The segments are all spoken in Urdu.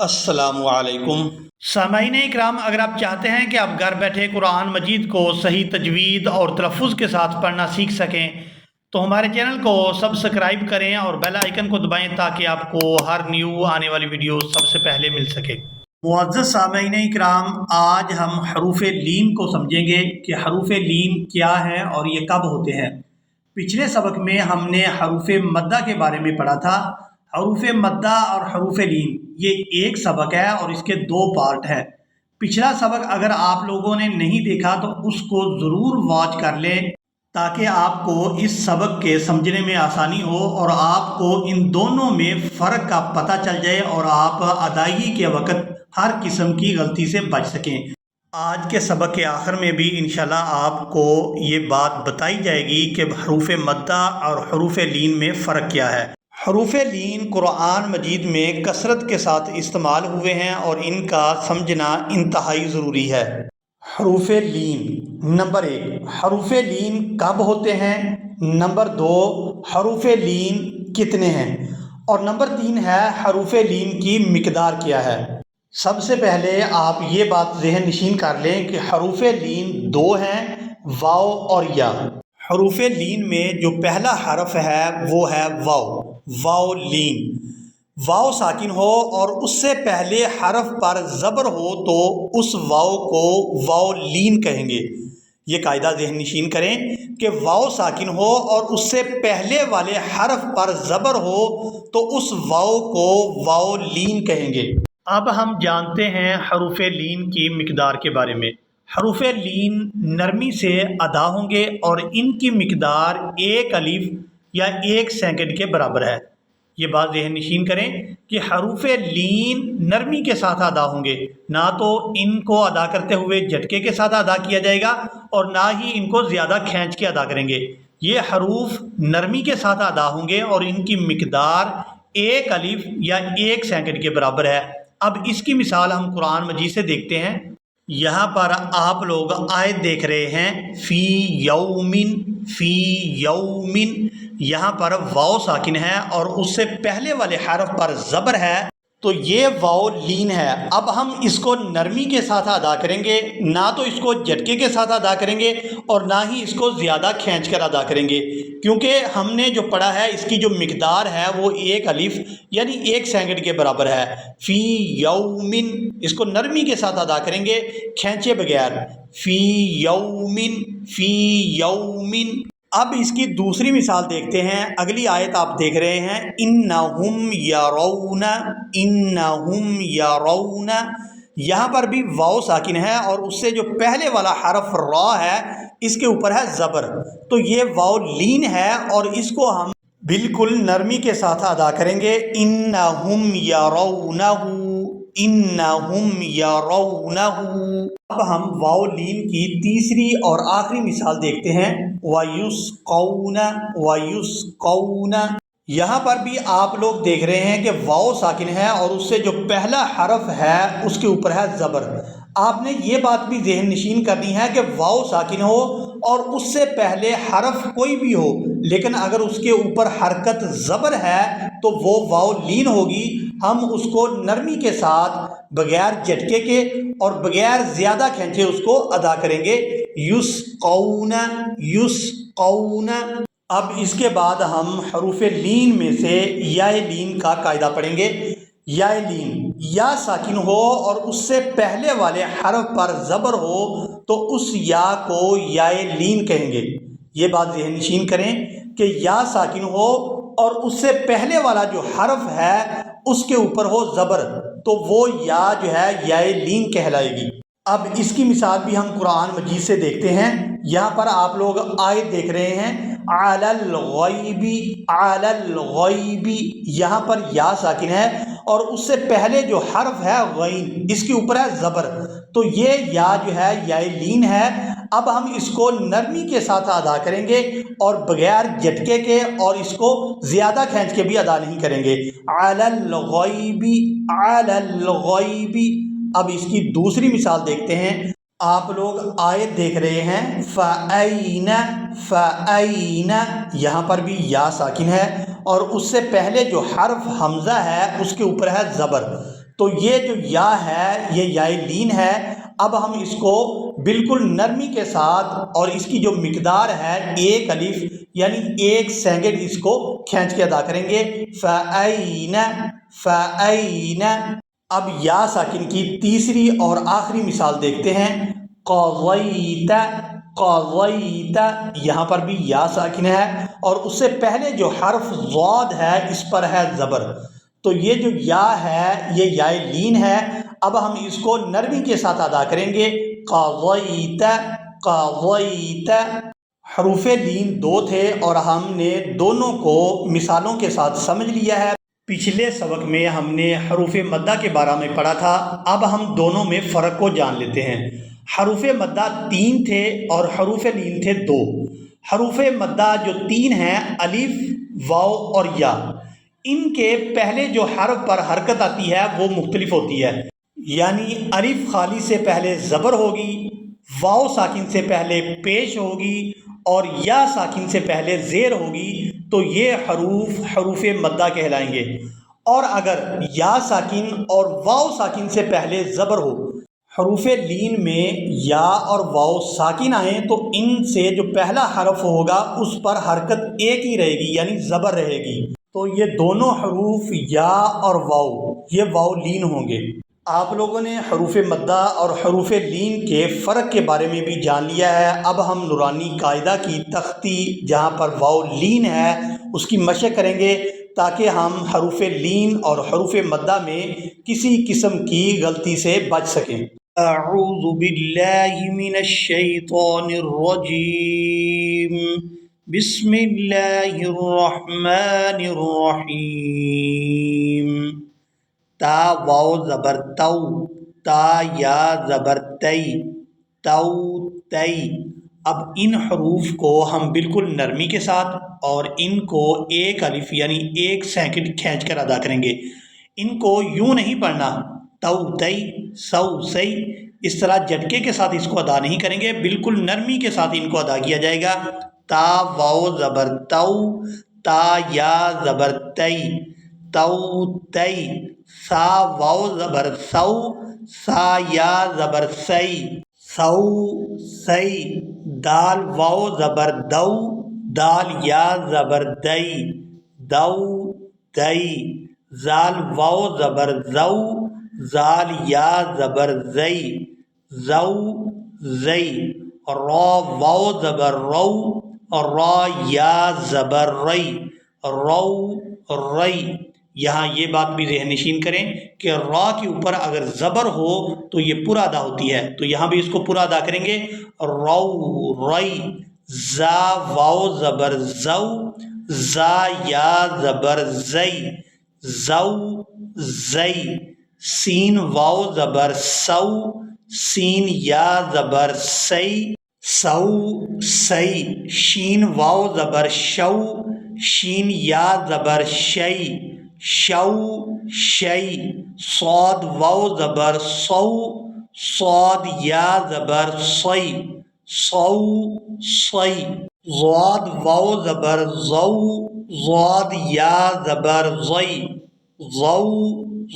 السلام علیکم سامعین اکرام، اگر آپ چاہتے ہیں کہ آپ گھر بیٹھے قرآن مجید کو صحیح تجوید اور تلفظ کے ساتھ پڑھنا سیکھ سکیں تو ہمارے چینل کو سبسکرائب کریں اور بیل آئیکن کو دبائیں تاکہ آپ کو ہر نیو آنے والی ویڈیو سب سے پہلے مل سکے۔ معزز سامعین اکرام، آج ہم حروف لین کو سمجھیں گے کہ حروف لین کیا ہے اور یہ کب ہوتے ہیں۔ پچھلے سبق میں ہم نے حروف مدہ کے بارے میں پڑھا تھا۔ حروف مدہ اور حروف لین یہ ایک سبق ہے اور اس کے دو پارٹ ہیں۔ پچھلا سبق اگر آپ لوگوں نے نہیں دیکھا تو اس کو ضرور واچ کر لیں تاکہ آپ کو اس سبق کے سمجھنے میں آسانی ہو اور آپ کو ان دونوں میں فرق کا پتہ چل جائے اور آپ ادائیگی کے وقت ہر قسم کی غلطی سے بچ سکیں۔ آج کے سبق کے آخر میں بھی انشاءاللہ آپ کو یہ بات بتائی جائے گی کہ حروف مدہ اور حروف لین میں فرق کیا ہے۔ حروف لین قرآن مجید میں کثرت کے ساتھ استعمال ہوئے ہیں اور ان کا سمجھنا انتہائی ضروری ہے۔ حروف لین، نمبر 1 حروف لین کب ہوتے ہیں، نمبر 2 حروف لین کتنے ہیں، اور نمبر 3 ہے حروف لین کی مقدار کیا ہے۔ سب سے پہلے آپ یہ بات ذہن نشین کر لیں کہ حروف لین دو ہیں، واو اور یا۔ حروف لین میں جو پہلا حرف ہے وہ ہے واو، واو لین۔ واو ساکن ہو اور اس سے پہلے حرف پر زبر ہو تو اس واو کو واو لین کہیں گے۔ یہ قاعدہ ذہن نشین کریں کہ واو ساکن ہو اور اس سے پہلے والے حرف پر زبر ہو تو اس واو کو واو لین کہیں گے۔ اب ہم جانتے ہیں حروف لین کی مقدار کے بارے میں۔ حروف لین نرمی سے ادا ہوں گے اور ان کی مقدار 1 الف یا 1 سیکنڈ کے برابر ہے۔ یہ بات ذہن نشین کریں کہ حروف لین نرمی کے ساتھ ادا ہوں گے، نہ تو ان کو ادا کرتے ہوئے جھٹکے کے ساتھ ادا کیا جائے گا اور نہ ہی ان کو زیادہ کھینچ کے ادا کریں گے۔ یہ حروف نرمی کے ساتھ ادا ہوں گے اور ان کی مقدار 1 الف یا 1 سیکنڈ کے برابر ہے۔ اب اس کی مثال ہم قرآن مجید سے دیکھتے ہیں۔ یہاں پر آپ لوگ آیت دیکھ رہے ہیں فی یومن، فی یومن، یہاں پر واو ساکن ہے اور اس سے پہلے والے حرف پر زبر ہے تو یہ واو لین ہے۔ اب ہم اس کو نرمی کے ساتھ ادا کریں گے، نہ تو اس کو جھٹکے کے ساتھ ادا کریں گے اور نہ ہی اس کو زیادہ کھینچ کر ادا کریں گے، کیونکہ ہم نے جو پڑھا ہے اس کی جو مقدار ہے وہ 1 الف یعنی 1 سیکنڈ کے برابر ہے۔ فی یومن، اس کو نرمی کے ساتھ ادا کریں گے کھینچے بغیر، فی یومن، فی یومن۔ اب اس کی دوسری مثال دیکھتے ہیں۔ اگلی آیت آپ دیکھ رہے ہیں انہم یرون، انہم یرون، یہاں پر بھی واو ساکن ہے اور اس سے جو پہلے والا حرف را ہے اس کے اوپر ہے زبر، تو یہ واو لین ہے اور اس کو ہم بالکل نرمی کے ساتھ ادا کریں گے انہم یرونہ، انہم یرونہ۔ اب ہم واو لین کی تیسری اور آخری مثال دیکھتے ہیں وَيُسْقَوْنَ، وَيُسْقَوْنَ، یہاں پر بھی آپ لوگ دیکھ رہے ہیں کہ واو ساکن ہے اور اس سے جو پہلا حرف ہے اس کے اوپر ہے زبر۔ آپ نے یہ بات بھی ذہن نشین کرنی ہے کہ واو ساکن ہو اور اس سے پہلے حرف کوئی بھی ہو لیکن اگر اس کے اوپر حرکت زبر ہے تو وہ واو لین ہوگی۔ ہم اس کو نرمی کے ساتھ بغیر جھٹکے کے اور بغیر زیادہ کھینچے اس کو ادا کریں گے یسقون، یسقون۔ اب اس کے بعد ہم حروف لین میں سے یا لین کا قاعدہ پڑھیں گے۔ یا لین، یا ساکن ہو اور اس سے پہلے والے حرف پر زبر ہو تو اس یا کو یا لین کہیں گے۔ یہ بات ذہن نشین کریں کہ یا ساکن ہو اور اس سے پہلے والا جو حرف ہے اس کے اوپر ہو زبر تو وہ یا جو ہے یا لین کہلائے گی۔ اب اس کی مثال بھی ہم قرآن مجید سے دیکھتے ہیں۔ یہاں پر آپ لوگ آیت دیکھ رہے ہیں علی الغیب، علی الغیب، یہاں پر یا ساکن ہے اور اس سے پہلے جو حرف ہے غین اس کے اوپر ہے زبر تو یہ یا جو ہے یا لین ہے۔ اب ہم اس کو نرمی کے ساتھ ادا کریں گے اور بغیر جھٹکے کے اور اس کو زیادہ کھینچ کے بھی ادا نہیں کریں گے علی الغیب، علی الغیب۔ اب اس کی دوسری مثال دیکھتے ہیں۔ آپ لوگ آیت دیکھ رہے ہیں فَأَيْنَ، فَأَيْنَ، یہاں پر بھی یا ساکن ہے اور اس سے پہلے جو حرف حمزہ ہے اس کے اوپر ہے زبر تو یہ جو یا ہے یہ یا لین ہے. اب ہم اس کو بالکل نرمی کے ساتھ اور اس کی جو مقدار ہے ایک الف یعنی ایک سیکنڈ اس کو کھینچ کے ادا کریں گے. فَأَيْنَ فَأَيْنَ. اب یا ساکن کی تیسری اور آخری مثال دیکھتے ہیں. قَضَيْتَ قَضَيْتَ. یہاں پر بھی یا ساکن ہے اور اس سے پہلے جو حرف ضاد ہے اس پر ہے زبر. تو یہ جو یا ہے یہ یا لین ہے. اب ہم اس کو نرمی کے ساتھ ادا کریں گے. قَضَيْتَ قَضَيْتَ. حروف لین دو تھے اور ہم نے دونوں کو مثالوں کے ساتھ سمجھ لیا ہے. پچھلے سبق میں ہم نے حروف مدہ کے بارے میں پڑھا تھا. اب ہم دونوں میں فرق کو جان لیتے ہیں. حروف مدہ 3 تھے اور حروف لین تھے 2. حروف مدہ جو 3 ہیں الف، واو اور یا، ان کے پہلے جو حرف پر حرکت آتی ہے وہ مختلف ہوتی ہے. یعنی الف خالی سے پہلے زبر ہوگی، واو ساکن سے پہلے پیش ہوگی اور یا ساکن سے پہلے زیر ہوگی. تو یہ حروف مدہ کہلائیں گے. اور اگر یا ساکن اور واو ساکن سے پہلے زبر ہو، حروف لین میں یا اور واو ساکن آئیں تو ان سے جو پہلا حرف ہوگا اس پر حرکت ایک ہی رہے گی یعنی زبر رہے گی. تو یہ دونوں حروف یا اور واو یہ واو لین ہوں گے. آپ لوگوں نے حروف مدہ اور حروف لین کے فرق کے بارے میں بھی جان لیا ہے. اب ہم نورانی قاعدہ کی تختی جہاں پر واو لین ہے اس کی مشق کریں گے تاکہ ہم حروف لین اور حروف مدہ میں کسی قسم کی غلطی سے بچ سکیں. اعوذ باللہ من الشیطان الرجیم. بسم اللہ الرحمن الرحیم. تا واو زبر تو، تا یا زبر تی، تو تی. اب ان حروف کو ہم بالکل نرمی کے ساتھ اور ان کو ایک الف یعنی ایک سیکنڈ کھینچ کر ادا کریں گے. ان کو یوں نہیں پڑھنا تو تی سو سی، اس طرح جھٹکے کے ساتھ اس کو ادا نہیں کریں گے، بالکل نرمی کے ساتھ ان کو ادا کیا جائے گا. تا واو زبر تو، تا یا زبر تی، تو تی. سا واو زبر سو، سا یا زبر سی، سو سی. دال واو زبر دو، دال یا زبر دئی، دو دئی. زال واو زبر زو، زال یا زبر زئی، زو زئی. را واو زبر رو، را یا زبر رئی، رو رئی. یہاں یہ بات بھی ذہن نشین کریں کہ را کے اوپر اگر زبر ہو تو یہ پورا ادا ہوتی ہے، تو یہاں بھی اس کو پورا ادا کریں گے. رو رئی. زا واو زبر زو، زا یا زبر زئی، زو زئی. سین واو زبر سو، سین یا زبر سی، سو سی. شین واو زبر شو، شین یا زبر شئی، شو شئی. صاد واو زبر سو، صاد یا زبر سی، سو سی. ضاد واو زبر زو، ضاد یا زبر زئی، زو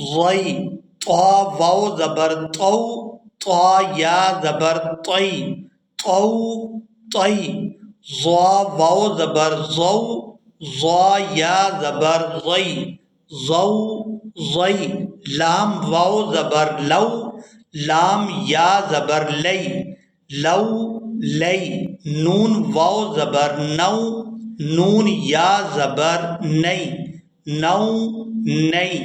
زئی. طا واو زبر تو، طا یا زبر طئی، طو طئی. ضا واو زبر زو، ضا یا زبر زئی، زو زئی. لام واو زبر لو، لام یا زبر لئی، لو لئی. نون واو زبر نو، نون یا زبر نئی، نو نئی.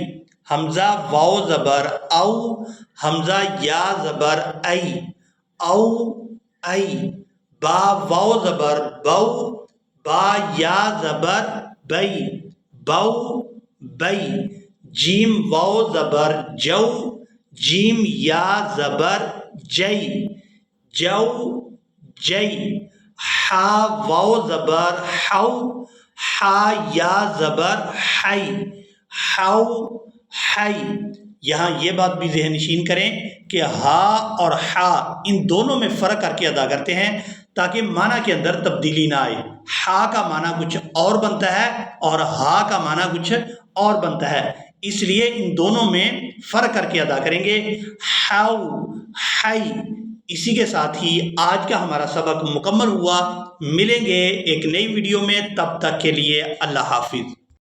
حمزہ واو زبر او، حمزہ یا زبر ای، او ای. با واو زبر بو، با یا زبر بئی، بو بئی. جیم واو زبر جو، جیم یا زبر جئی، جو جئی. حا واو زبر حو، حا یا زبر حی، حو حی. یہاں یہ بات بھی ذہن نشین کریں کہ ہا اور حا ان دونوں میں فرق کر کے ادا کرتے ہیں تاکہ معنی کے اندر تبدیلی نہ آئے. ہا کا معنی کچھ اور بنتا ہے اور ہا کا معنی کچھ اور بنتا ہے. اس لیے ان دونوں میں فرق کر کے ادا کریں گے. How, high. اسی کے ساتھ ہی آج کا ہمارا سبق مکمل ہوا. ملیں گے ایک نئی ویڈیو میں، تب تک کے لیے اللہ حافظ.